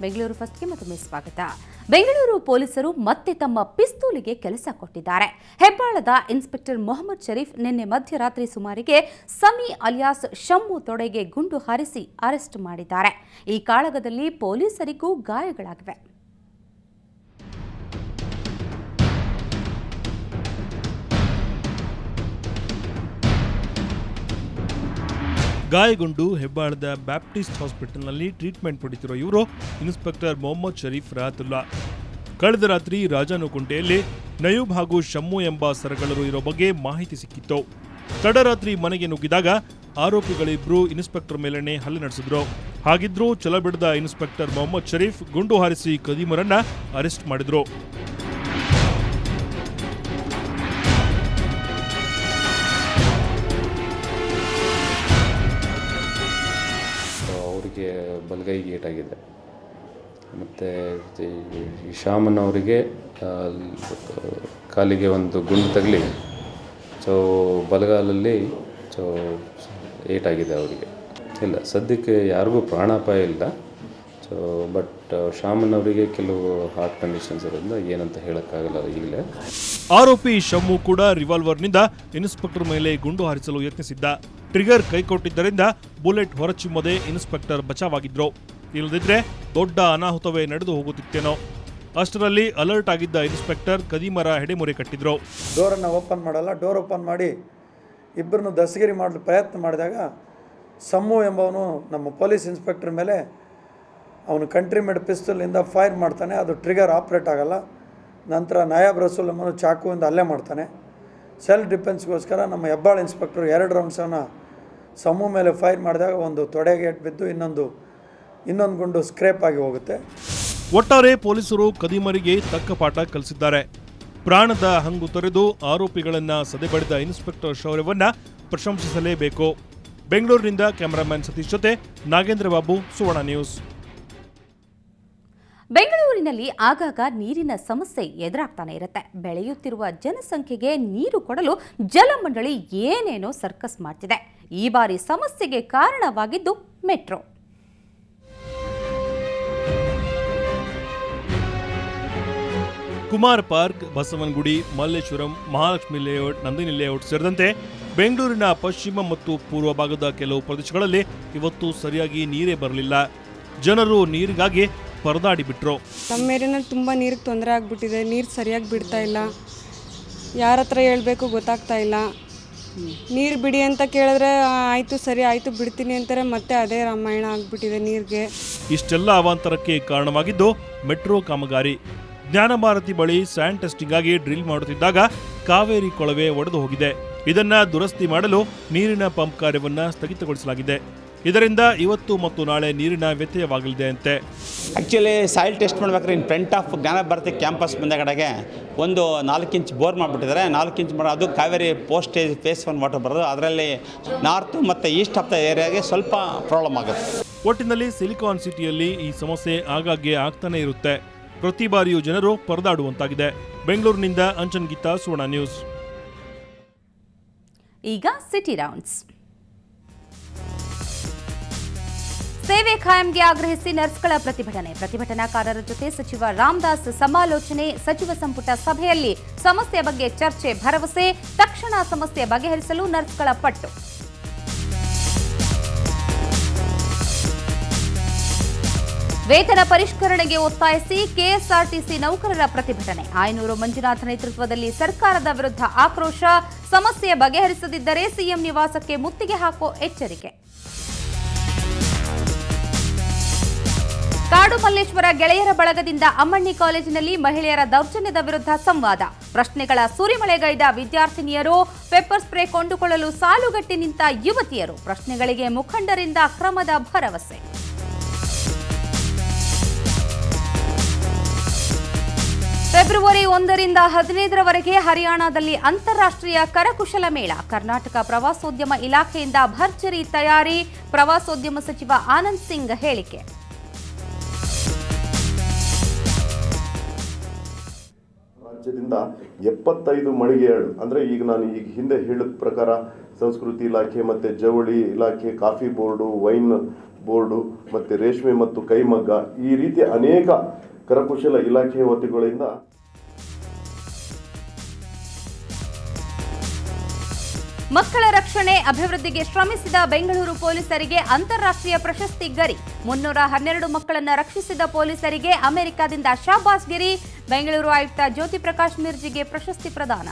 ಬೆಂಗಳೂರು ಫಸ್ಟ್ಗೆ ಮತ್ತೊಮ್ಮೆ ಸ್ವಾಗತ. ಬೆಂಗಳೂರು ಪೊಲೀಸರು ಮತ್ತೆ ತಮ್ಮ ಪಿಸ್ತೂಲಿಗೆ ಕೆಲಸ ಕೊಟ್ಟಿದ್ದಾರೆ. ಹೆಬ್ಬಾಳದ ಇನ್ಸ್ಪೆಕ್ಟರ್ ಮೊಹಮ್ಮದ್ ಶರೀಫ್ ನಿನ್ನೆ ಮಧ್ಯರಾತ್ರಿ ಸುಮಾರಿಗೆ ಸಮಿ ಅಲಿಯಾಸ್ ಶಮ್ಮು ತೊಡೆಗೆ ಗುಂಡು ಹಾರಿಸಿ ಅರೆಸ್ಟ್ ಮಾಡಿದ್ದಾರೆ. ಈ ಕಾಳಗದಲ್ಲಿ ಪೊಲೀಸರಿಗೂ ಗಾಯಗಳಾಗಿವೆ. ಗಾಯಗೊಂಡು ಹೆಬ್ಬಾಳದ ಬ್ಯಾಪ್ಟಿಸ್ಟ್ ಹಾಸ್ಪಿಟಲ್ನಲ್ಲಿ ಟ್ರೀಟ್ಮೆಂಟ್ ಪಡೆಯುತ್ತಿರುವ ಇವರು ಇನ್ಸ್ಪೆಕ್ಟರ್ ಮೊಹಮ್ಮದ್ ಶರೀಫ್ ರಾತುಲ್ಲಾ. ಕಳೆದ ರಾತ್ರಿ ರಾಜಾನುಕುಂಟೆಯಲ್ಲಿ ನಯೂಬ್ ಹಾಗೂ ಶಮ್ಮು ಎಂಬ ಸರಗಳರು ಇರೋ ಬಗ್ಗೆ ಮಾಹಿತಿ ಸಿಕ್ಕಿತ್ತು. ತಡರಾತ್ರಿ ಮನೆಗೆ ನುಗ್ಗಿದಾಗ ಆರೋಪಿಗಳಿಬ್ರು ಇನ್ಸ್ಪೆಕ್ಟರ್ ಮೇಲೆನೆ ಹಲ್ಲೆ ನಡೆಸಿದ್ರು. ಹಾಗಿದ್ರೂ ಛಲಬಿಡದ ಇನ್ಸ್ಪೆಕ್ಟರ್ ಮೊಹಮ್ಮದ್ ಶರೀಫ್ ಗುಂಡು ಹಾರಿಸಿ ಕದೀಮರನ್ನ ಅರೆಸ್ಟ್ ಮಾಡಿದ್ರು. ಬಲಗೈಗೆ ಏಟಾಗಿದೆ. ಮತ್ತು ಶಾಮನ್ ಅವರಿಗೆ ಕಾಲಿಗೆ ಒಂದು ಗುಂಡು ತಗಲಿ ಬಲಗಾಲಲ್ಲಿ ಏಟಾಗಿದೆ ಅವರಿಗೆ. ಇಲ್ಲ, ಸದ್ಯಕ್ಕೆ ಯಾರಿಗೂ ಪ್ರಾಣಾಪಾಯ ಇಲ್ಲ. ಬಟ್ ಶಾಮನ್ ಅವರಿಗೆ ಕೆಲವು ಹಾರ್ಟ್ ಕಂಡೀಷನ್ಸ್ ಇರೋದ್ರಿಂದ ಏನಂತ ಹೇಳೋಕ್ಕಾಗಲ್ಲ ಈಗಲೇ. ಆರೋಪಿ ಶಮ್ಮು ಕೂಡ ರಿವಾಲ್ವರ್ನಿಂದ ಇನ್ಸ್ಪೆಕ್ಟರ್ ಮೇಲೆ ಗುಂಡು ಹಾರಿಸಲು ಯತ್ನಿಸಿದ್ದ. ಟ್ರಿಗರ್ ಕೈಕೊಟ್ಟಿದ್ದರಿಂದ ಬುಲೆಟ್ ಹೊರಚಿಮ್ಮದೆ ಇನ್ಸ್ಪೆಕ್ಟರ್ ಬಚಾವಾಗಿದ್ರು. ಇಲ್ಲದಿದ್ರೆ ದೊಡ್ಡ ಅನಾಹುತವೇ ನಡೆದು ಹೋಗುತ್ತಿತ್ತೇನೋ. ಅಷ್ಟರಲ್ಲಿ ಅಲರ್ಟ್ ಆಗಿದ್ದ ಇನ್ಸ್ಪೆಕ್ಟರ್ ಕದೀಮರ ಹೆಡೆಮುರೆ ಕಟ್ಟಿದ್ರು. ಡೋರನ್ನು ಓಪನ್ ಮಾಡಲ್ಲ, ಡೋರ್ ಓಪನ್ ಮಾಡಿ ಇಬ್ಬರನ್ನು ದಸ್ತಗಿರಿ ಮಾಡಲು ಪ್ರಯತ್ನ ಮಾಡಿದಾಗ ಶಮ್ಮು ಎಂಬವನು ನಮ್ಮ ಪೊಲೀಸ್ ಇನ್ಸ್ಪೆಕ್ಟರ್ ಮೇಲೆ ಅವನು ಕಂಟ್ರಿ ಮೇಡ್ ಪಿಸ್ತೂಲಿಂದ ಫೈರ್ ಮಾಡ್ತಾನೆ. ಅದು ಟ್ರಿಗರ್ ಆಪ್ರೇಟ್ ಆಗಲ್ಲ. ನಂತರ ನಾಯಾಬ್ ರಸೂಲ್ ಎಂಬನು ಚಾಕುವಿಂದ ಹಲ್ಲೆ ಮಾಡ್ತಾನೆ. ಸೆಲ್ಫ್ ಡಿಫೆನ್ಸ್ಗೋಸ್ಕರ ನಮ್ಮ ಹೆಬ್ಬಾಳ ಇನ್ಸ್ಪೆಕ್ಟರ್ 2 ರೌಂಡ್ಸನ್ನು ಶಮ್ಮು ಮೇಲೆ ಫೈರ್ ಮಾಡಿದಾಗ ಒಂದು ತೊಡೆಗೆ ಏಟು ಬಿದ್ದು ಇನ್ನೊಂದು ಗುಂಡು ಸ್ಕ್ರೇಪ್ ಆಗಿ ಹೋಗುತ್ತೆ. ಒಟ್ಟಾರೆ ಪೊಲೀಸರು ಕದೀಮರಿಗೆ ತಕ್ಕ ಪಾಠ ಕಲಿಸಿದ್ದಾರೆ. ಪ್ರಾಣದ ಹಂಗು ತೊರೆದು ಆರೋಪಿಗಳನ್ನ ಸದೆಬಡಿದ ಇನ್ಸ್ಪೆಕ್ಟರ್ ಶೌರ್ಯವನ್ನ ಪ್ರಶಂಸಿಸಲೇಬೇಕು. ಬೆಂಗಳೂರಿನಿಂದ ಕ್ಯಾಮರಾಮನ್ ಸತೀಶ್ ಜೊತೆ ನಾಗೇಂದ್ರ ಬಾಬು, ಸುವರ್ಣ ನ್ಯೂಸ್. ಬೆಂಗಳೂರಿನಲ್ಲಿ ಆಗಾಗ ನೀರಿನ ಸಮಸ್ಯೆ ಎದುರಾಗ್ತಾನೆ ಇರುತ್ತೆ. ಬೆಳೆಯುತ್ತಿರುವ ಜನಸಂಖ್ಯೆಗೆ ನೀರು ಕೊಡಲು ಜಲಮಂಡಳಿ ಏನೇನೋ ಸರ್ಕಸ್ ಮಾಡ್ತಿದೆ. ಈ ಬಾರಿ ಸಮಸ್ಯೆಗೆ ಕಾರಣವಾಗಿದ್ದು metro. Kumar park, Basavanagudi, Malleshwaram, Mahalakshmi layout, Nandini layout ಸೇರಿದಂತೆ ಬೆಂಗಳೂರಿನ ಪಶ್ಚಿಮ ಮತ್ತು ಪೂರ್ವ ಭಾಗದ ಕೆಲವು ಪ್ರದೇಶಗಳಲ್ಲಿ ಇವತ್ತು ಸರಿಯಾಗಿ ನೀರೇ ಬರಲಿಲ್ಲ. ಜನರು ನೀರಿಗಾಗಿ ಪರದಾಡಿಬಿಟ್ರು. ನಮ್ಮ ಏರಿಯಾನಲ್ಲಿ ತುಂಬ ನೀರಿಗೆ ತೊಂದರೆ ಆಗಿಬಿಟ್ಟಿದೆ. ನೀರು ಸರಿಯಾಗಿ ಬಿಡ್ತಾ ಇಲ್ಲ. ಯಾರ ಹತ್ರ ಹೇಳ್ಬೇಕು ಗೊತ್ತಾಗ್ತಾ ಇಲ್ಲ. ನೀರು ಬಿಡಿ ಅಂತ ಕೇಳಿದ್ರೆ ಆಯಿತು, ಸರಿ ಆಯಿತು, ಬಿಡ್ತೀನಿ ಅಂತಾರೆ. ಮತ್ತೆ ಅದೇ ರಾಮಾಯಣ ಆಗಿಬಿಟ್ಟಿದೆ ನೀರಿಗೆ. ಇಷ್ಟೆಲ್ಲ ಅವಾಂತರಕ್ಕೆ ಕಾರಣವಾಗಿದ್ದು ಮೆಟ್ರೋ ಕಾಮಗಾರಿ. ಜ್ಞಾನಭಾರತಿ ಬಳಿ ಸ್ಯಾಂಡ್ ಟೆಸ್ಟಿಂಗ್ ಆಗಿ ಡ್ರಿಲ್ ಮಾಡುತ್ತಿದ್ದಾಗ ಕಾವೇರಿ ಕೊಳವೆ ಒಡೆದು ಹೋಗಿದೆ. ಇದನ್ನ ದುರಸ್ತಿ ಮಾಡಲು ನೀರಿನ ಪಂಪ್ ಕಾರ್ಯವನ್ನ ಸ್ಥಗಿತಗೊಳಿಸಲಾಗಿದೆ. ಇದರಿಂದ ಇವತ್ತು ಮತ್ತು ನಾಳೆ ನೀರಿನ ವ್ಯತ್ಯಯವಾಗಲಿದೆ ಅಂತೆ. ಆ್ಯಕ್ಚುಲಿ ಸಾಯಿಲ್ ಟೆಸ್ಟ್ ಮಾಡ್ಬೇಕಾದ್ರೆ in front of Jnanabharathi campus ಮುಂದೆಗಡೆಗೆ ಒಂದು 4 ಇಂಚ್ ಬೋರ್ ಮಾಡಿಬಿಟ್ಟಿದ್ದಾರೆ. 4 ಇಂಚ್ ಅದು ಕಾವೇರಿ ಪೋಸ್ಟೇಜ್ ಫೇಸ್ 1 ವಾಟರ್ ಬರೋದು. ಅದರಲ್ಲಿ ನಾರ್ತ್ ಮತ್ತು ಈಸ್ಟ್ ಆಫ್ ದ ಏರಿಯಾಗೆ ಸ್ವಲ್ಪ ಪ್ರಾಬ್ಲಮ್ ಆಗುತ್ತೆ. ಒಟ್ಟಿನಲ್ಲಿ ಸಿಲಿಕಾನ್ ಸಿಟಿಯಲ್ಲಿ ಈ ಸಮಸ್ಯೆ ಆಗಾಗ್ಗೆ ಆಗ್ತಾನೆ ಇರುತ್ತೆ. ಪ್ರತಿ ಬಾರಿಯೂ ಜನರು ಪರದಾಡುವಂತಾಗಿದೆ. ಬೆಂಗಳೂರಿನಿಂದ ಅಂಚನ್ ಗೀತಾ, ಸುವರ್ಣ ನ್ಯೂಸ್. ಈಗ ಸಿಟಿ ರೌಂಡ್ಸ್. ಸೇವೆ ಖಾಯಂಗೆ ಆಗ್ರಹಿಸಿ ನರ್ಸ್ಗಳ ಪ್ರತಿಭಟನೆ. ಪ್ರತಿಭಟನಾಕಾರರ ಜೊತೆ ಸಚಿವ ರಾಮದಾಸ್ ಸಮಾಲೋಚನೆ. ಸಚಿವ ಸಂಪುಟ ಸಭೆಯಲ್ಲಿ ಸಮಸ್ಯೆ ಬಗ್ಗೆ ಚರ್ಚೆ, ಭರವಸೆ. ತಕ್ಷಣ ಸಮಸ್ಯೆ ಬಗೆಹರಿಸಲು ನರ್ಸ್ಗಳ ಪಟ್ಟು. ವೇತನ ಪರಿಷ್ಕರಣೆಗೆ ಒತ್ತಾಯಿಸಿ ಕೆಎಸ್ಆರ್ಟಿಸಿ ನೌಕರರ ಪ್ರತಿಭಟನೆ. ಆಯನೂರು ಮಂಜುನಾಥ ನೇತೃತ್ವದಲ್ಲಿ ಸರ್ಕಾರದ ವಿರುದ್ಧ ಆಕ್ರೋಶ. ಸಮಸ್ಯೆ ಬಗೆಹರಿಸದಿದ್ದರೆ ಸಿಎಂ ನಿವಾಸಕ್ಕೆ ಮುತ್ತಿಗೆ ಹಾಕೋ ಎಚ್ಚರಿಕೆ. ಕಾಡು ಮಲ್ಲೇಶ್ವರ ಗೆಳೆಯರ ಬಳಗದಿಂದ ಅಮ್ಮಣ್ಣಿ ಕಾಲೇಜಿನಲ್ಲಿ ಮಹಿಳೆಯರ ದೌರ್ಜನ್ಯದ ವಿರುದ್ಧ ಸಂವಾದ. ಪ್ರಶ್ನೆಗಳ ಸುರಿಮಳೆಗೈದ ವಿದ್ಯಾರ್ಥಿನಿಯರು. ಪೆಪ್ಪರ್ ಸ್ಪ್ರೇ ಕೊಂಡುಕೊಳ್ಳಲು ಸಾಲುಗಟ್ಟಿ ನಿಂತ ಯುವತಿಯರು. ಪ್ರಶ್ನೆಗಳಿಗೆ ಮುಖಂಡರಿಂದ ಕ್ರಮದ ಭರವಸೆ. ಫೆಬ್ರವರಿ 1ರಿಂದ 15ರವರೆಗೆ ಹರಿಯಾಣದಲ್ಲಿ ಅಂತಾರಾಷ್ಟ್ರೀಯ ಕರಕುಶಲ ಮೇಳ. ಕರ್ನಾಟಕ ಪ್ರವಾಸೋದ್ಯಮ ಇಲಾಖೆಯಿಂದ ಭರ್ಜರಿ ತಯಾರಿ. ಪ್ರವಾಸೋದ್ಯಮ ಸಚಿವ ಆನಂದ್ ಸಿಂಗ್ ಹೇಳಿಕೆ. ರಾಜ್ಯದಿಂದ 75 ಮಳಿಗೆಗಳು ಅಂದರೆ ಈಗ ನಾನು ಹಿಂದೆ ಹೇಳಿದ ಪ್ರಕಾರ ಸಂಸ್ಕೃತಿ ಇಲಾಖೆ ಮತ್ತು ಜವಳಿ ಇಲಾಖೆ, ಕಾಫಿ ಬೋರ್ಡು, ವೈನ್ ಬೋರ್ಡು ಮತ್ತು ರೇಷ್ಮೆ ಮತ್ತು ಕೈಮಗ್ಗ ಈ ರೀತಿ ಅನೇಕ ಕರಕುಶಲ ಇಲಾಖೆಯ ವತಿಗಳಿಂದ ಮಕ್ಕಳ ರಕ್ಷಣೆ ಅಭಿವೃದ್ಧಿಗೆ ಶ್ರಮಿಸಿದ ಬೆಂಗಳೂರು ಪೊಲೀಸರಿಗೆ ಅಂತಾರಾಷ್ಟ್ರೀಯ ಪ್ರಶಸ್ತಿ ಗರಿ 312 ಮಕ್ಕಳನ್ನು ರಕ್ಷಿಸಿದ ಪೊಲೀಸರಿಗೆ ಅಮೆರಿಕದಿಂದ ಶಾಬಾಸ್ಗಿರಿ. ಬೆಂಗಳೂರು ಆಯುಕ್ತ ಜ್ಯೋತಿ ಪ್ರಕಾಶ್ ಮಿರ್ಜಿಗೆ ಪ್ರಶಸ್ತಿ ಪ್ರದಾನ.